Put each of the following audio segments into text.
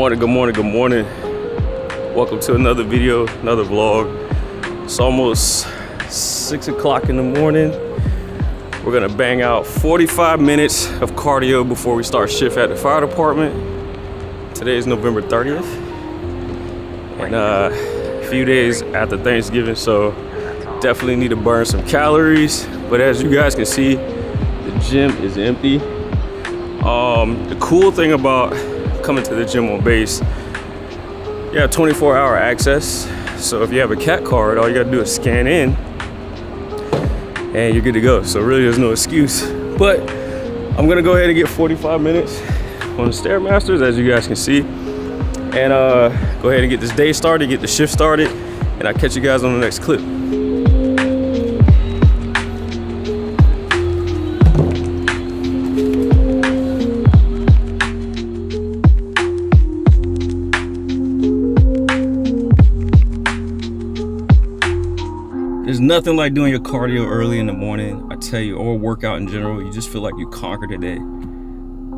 morning, good morning, good morning. Welcome to another video, another vlog. It's almost 6 o'clock in the morning. We're gonna bang out 45 minutes of cardio before we start shift at the fire department. Today is November 30th. And a few days after Thanksgiving, so definitely need to burn some calories. But as you guys can see, the gym is empty. The cool thing about coming to the gym on base, you have 24-hour access. So if you have a CAT card, all you gotta do is scan in and you're good to go. So really there's no excuse. But I'm gonna go ahead and get 45 minutes on the Stairmasters, as you guys can see. And go ahead and get this day started, get the shift started, and I'll catch you guys on the next clip. There's nothing like doing your cardio early in the morning, I tell you, or workout in general. You just feel like you conquered the day.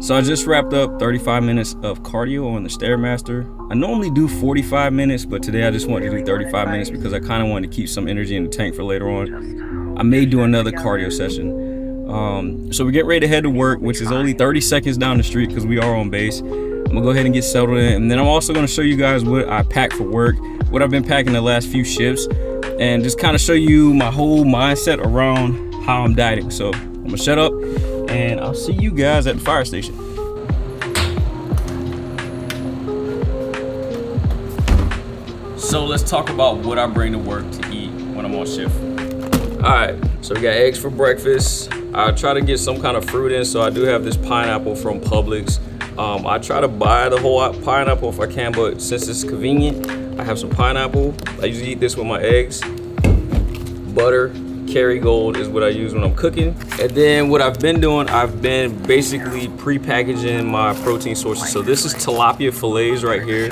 So I just wrapped up 35 minutes of cardio on the Stairmaster. I normally do 45 minutes, but today I just wanted to do 35 minutes because I kind of wanted to keep some energy in the tank for later on. I may do another cardio session. So we get ready to head to work, which is only 30 seconds down the street because we are on base. I'm gonna go ahead and get settled in, and then I'm also gonna show you guys what I pack for work, what I've been packing the last few shifts, and just kind of show you my whole mindset around how I'm dieting. So I'm gonna shut up and I'll see you guys at the fire station. So let's talk about what I bring to work to eat when I'm on shift. All right, so we got eggs for breakfast. I try to get some kind of fruit in, so I do have this pineapple from Publix. I try to buy the whole pineapple if I can, but since it's convenient, I have some pineapple. I usually eat this with my eggs. Butter, Kerrygold is what I use when I'm cooking. And then what I've been doing, I've been basically pre-packaging my protein sources. So this is tilapia fillets right here.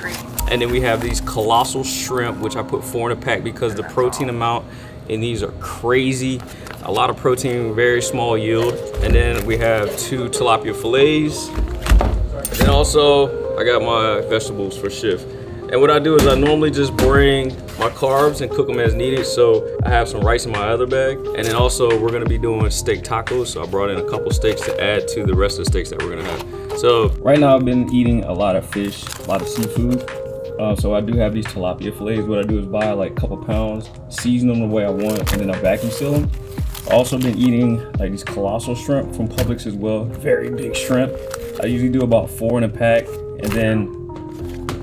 And then we have these colossal shrimp, which I put 4 in a pack because the protein amount in these are crazy. A lot of protein, very small yield. And then we have 2 tilapia fillets. And then also, I got my vegetables for shift. And what I do is I normally just bring my carbs and cook them as needed. So I have some rice in my other bag. And then also we're gonna be doing steak tacos. So I brought in a couple steaks to add to the rest of the steaks that we're gonna have. So right now I've been eating a lot of fish, a lot of seafood. So I do have these tilapia fillets. What I do is buy like a couple pounds, season them the way I want, and then I vacuum seal them. I've also been eating like these colossal shrimp from Publix as well. Very big shrimp. I usually do about 4 in a pack. And then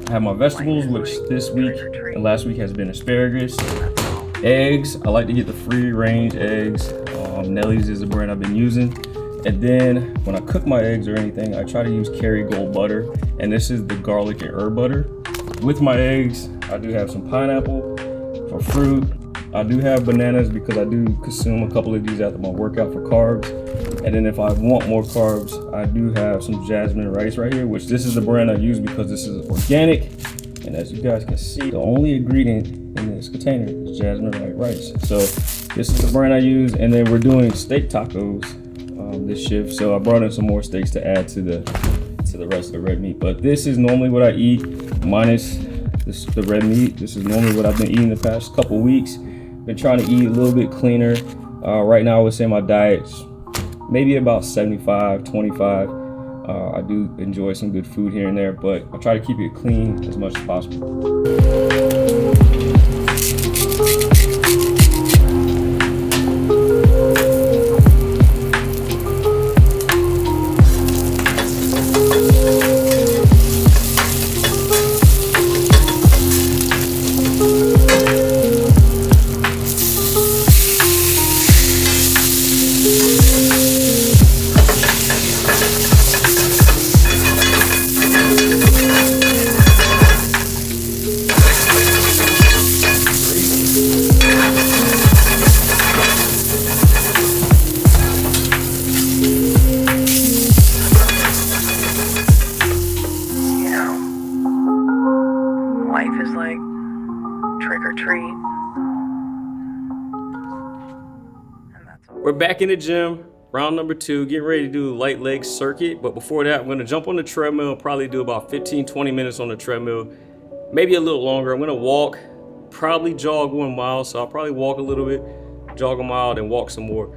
I have my vegetables, which this week and last week has been asparagus. Eggs, I like to get the free range eggs. Nellie's is the brand I've been using. And then when I cook my eggs or anything, I try to use Kerrygold butter. And this is the garlic and herb butter. With my eggs, I do have some pineapple. For fruit, I do have bananas because I do consume a couple of these after my workout for carbs. And then if I want more carbs, I do have some jasmine rice right here, which this is the brand I use because this is organic. And as you guys can see, the only ingredient in this container is jasmine white rice. So this is the brand I use. And then we're doing steak tacos this shift. So I brought in some more steaks to add to the rest of the red meat. But this is normally what I eat, minus the red meat. This is normally what I've been eating the past couple weeks. Been trying to eat a little bit cleaner. Right now I would say my diet's maybe about 75-25. I do enjoy some good food here and there, but I try to keep it clean as much as possible. Life is like trick or treat. We're back in the gym. round number 2, getting ready to do light leg circuit. But before that, I'm gonna jump on the treadmill, probably do about 15-20 minutes on the treadmill, maybe a little longer. I'm gonna walk, probably jog 1 mile. So I'll probably walk a little bit, jog a mile, then walk some more.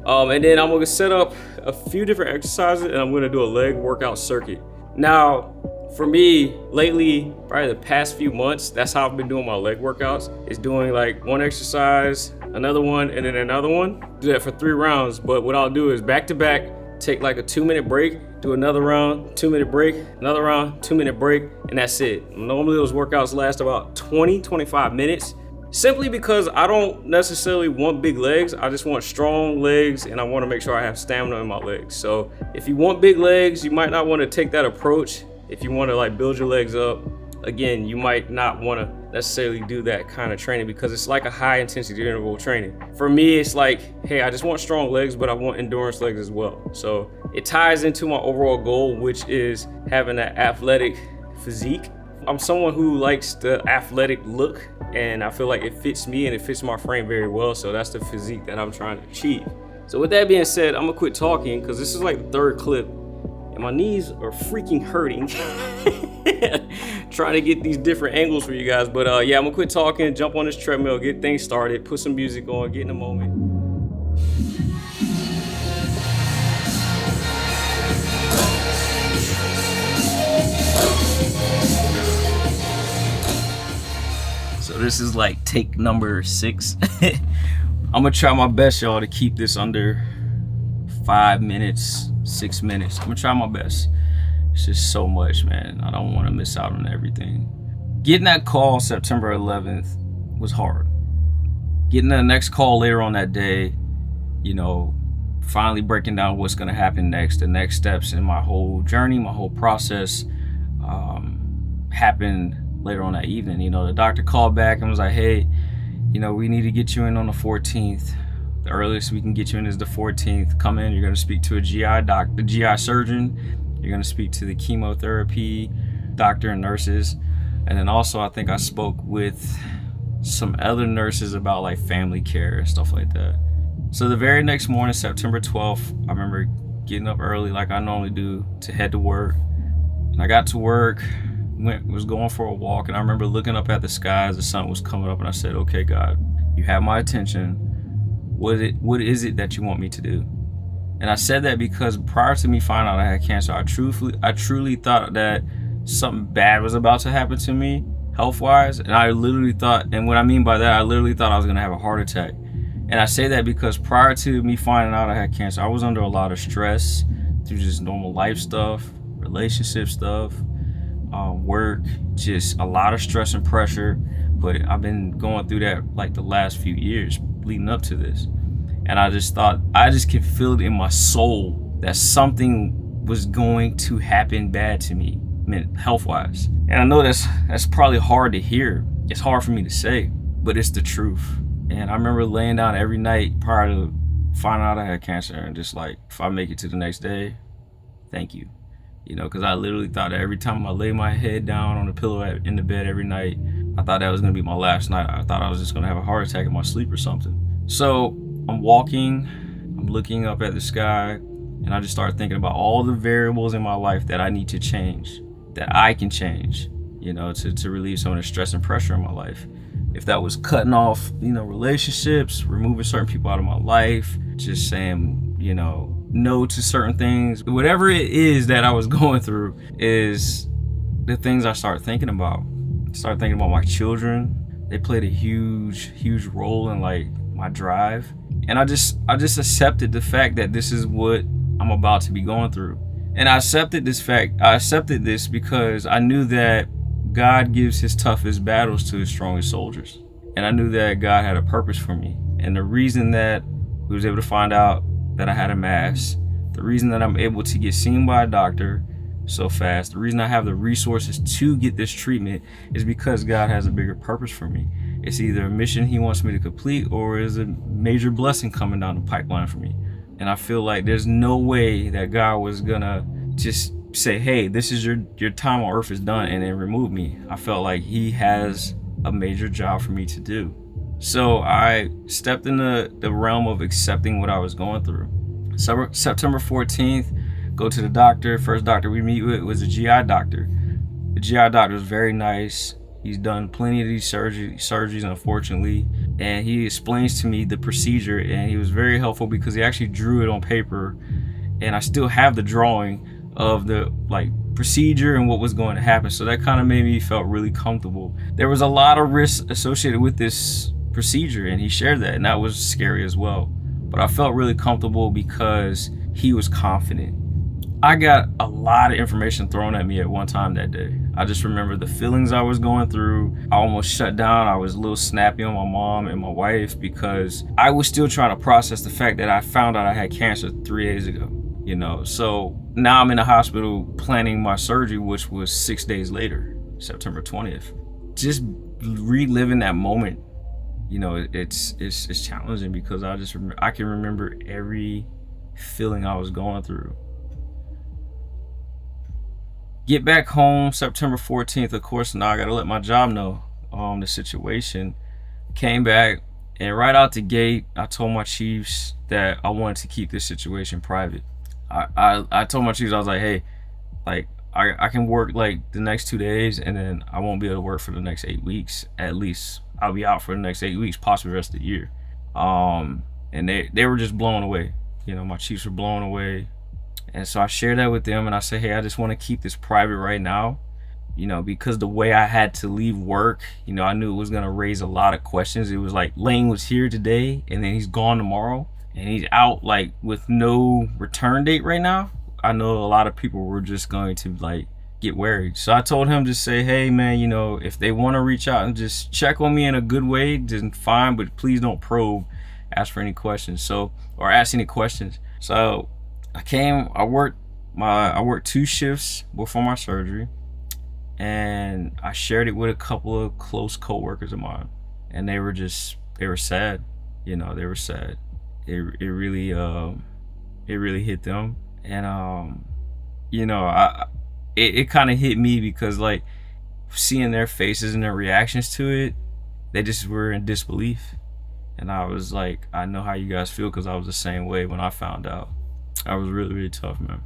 And then I'm gonna set up a few different exercises, and I'm gonna do a leg workout circuit. Now, for me, lately, probably the past few months, that's how I've been doing my leg workouts, is doing like one exercise, another one, and then another one. Do that for 3 rounds, but what I'll do is back to back, take like a 2-minute break, do another round, 2-minute break, another round, 2-minute break, and that's it. Normally those workouts last about 20-25 minutes, simply because I don't necessarily want big legs. I just want strong legs, and I want to make sure I have stamina in my legs. So if you want big legs, you might not want to take that approach. If you want to like build your legs up, again, you might not want to necessarily do that kind of training, because it's like a high intensity interval training. For me, it's like, hey, I just want strong legs, but I want endurance legs as well. So it ties into my overall goal, which is having an athletic physique. I'm someone who likes the athletic look, and I feel like it fits me and it fits my frame very well. So that's the physique that I'm trying to achieve. So with that being said, I'm gonna quit talking, because this is like the 3rd clip and my knees are freaking hurting. Trying to get these different angles for you guys. But yeah, I'm gonna quit talking, jump on this treadmill, get things started, put some music on, get in the moment. So this is like take number 6. I'm gonna try my best, y'all, to keep this under 5 minutes, 6 minutes. I'm gonna try my best. It's just so much, man. I don't want to miss out on everything. Getting that call September 11th was hard. Getting the next call later on that day, you know, finally breaking down what's gonna happen next, the next steps in my whole journey, my whole process, happened later on that evening. You know, the doctor called back and was like, hey, you know, we need to get you in on the 14th. The earliest we can get you in is the 14th. Come in, you're gonna speak to a the GI surgeon. You're gonna speak to the chemotherapy doctor and nurses. And then also, I think I spoke with some other nurses about like family care and stuff like that. So the very next morning, September 12th, I remember getting up early like I normally do to head to work. And I got to work, was going for a walk, and I remember looking up at the sky as the sun was coming up, and I said, okay, God, you have my attention. What is it that you want me to do? And I said that because prior to me finding out I had cancer, I truly thought that something bad was about to happen to me health-wise. And I literally thought, and what I mean by that, I literally thought I was gonna have a heart attack. And I say that because prior to me finding out I had cancer, I was under a lot of stress through just normal life stuff, relationship stuff, work, just a lot of stress and pressure. But I've been going through that like the last few years leading up to this. And I just thought, I just could feel it in my soul that something was going to happen bad to me, health-wise. And I know that's probably hard to hear. It's hard for me to say, but it's the truth. And I remember laying down every night prior to finding out I had cancer, and just like, if I make it to the next day, thank you. You know, because I literally thought that every time I lay my head down on the pillow in the bed every night, I thought that was gonna be my last night. I thought I was just gonna have a heart attack in my sleep or something. So I'm walking, I'm looking up at the sky, and I just started thinking about all the variables in my life that I need to change, that I can change, you know, to relieve some of the stress and pressure in my life. If that was cutting off, you know, relationships, removing certain people out of my life, just saying, you know, no to certain things, whatever it is that I was going through is the things I started thinking about. I started thinking about my children. They played a huge role in like my drive. And I just accepted the fact that this is what I'm about to be going through. And I accepted this because I knew that God gives his toughest battles to his strongest soldiers. And I knew that God had a purpose for me. And the reason that we was able to find out that I had a mass, the reason that I'm able to get seen by a doctor so fast, the reason I have the resources to get this treatment is because God has a bigger purpose for me. It's either a mission he wants me to complete, or is a major blessing coming down the pipeline for me. And I feel like there's no way that God was gonna just say, hey, this is your time on earth is done, and then remove me. I felt like he has a major job for me to do. So I stepped in the realm of accepting what I was going through. September 14th, go to the doctor. First doctor we meet with was a GI doctor. The GI doctor was very nice. He's done plenty of these surgeries, unfortunately. And he explains to me the procedure, and he was very helpful because he actually drew it on paper. And I still have the drawing of the procedure and what was going to happen. So that kind of made me felt really comfortable. There was a lot of risk associated with this procedure, and he shared that, and that was scary as well. But I felt really comfortable because he was confident. I got a lot of information thrown at me at one time that day. I just remember the feelings I was going through. I almost shut down. I was a little snappy on my mom and my wife because I was still trying to process the fact that I found out I had cancer 3 days ago. So now I'm in the hospital planning my surgery, which was 6 days later, September 20th. Just reliving that moment, it's challenging because I can remember every feeling I was going through. Get back home September 14th. Of course, now I gotta let my job know the situation. Came back, and right out the gate, I told my chiefs that I wanted to keep this situation private. I told my chiefs, I was like, hey, I can work the next 2 days, and then I won't be able to work for the next 8 weeks. At least I'll be out for the next 8 weeks, possibly the rest of the year. And they were just blown away. My chiefs were blown away. And so I shared that with them, and I said, hey, I just want to keep this private right now, because the way I had to leave work, I knew it was going to raise a lot of questions. It was like Lane was here today, and then he's gone tomorrow, and he's out with no return date right now. I know a lot of people were just going to get worried. So I told him to say, hey man, if they want to reach out and just check on me in a good way, then fine, but please don't probe, ask for any questions. Or ask any questions. So I worked 2 shifts before my surgery, and I shared it with a couple of close coworkers of mine, and they were sad. They were sad. It really hit them, and it kind of hit me because seeing their faces and their reactions to it, they just were in disbelief, and I was like, I know how you guys feel because I was the same way when I found out. I was really, really tough, man.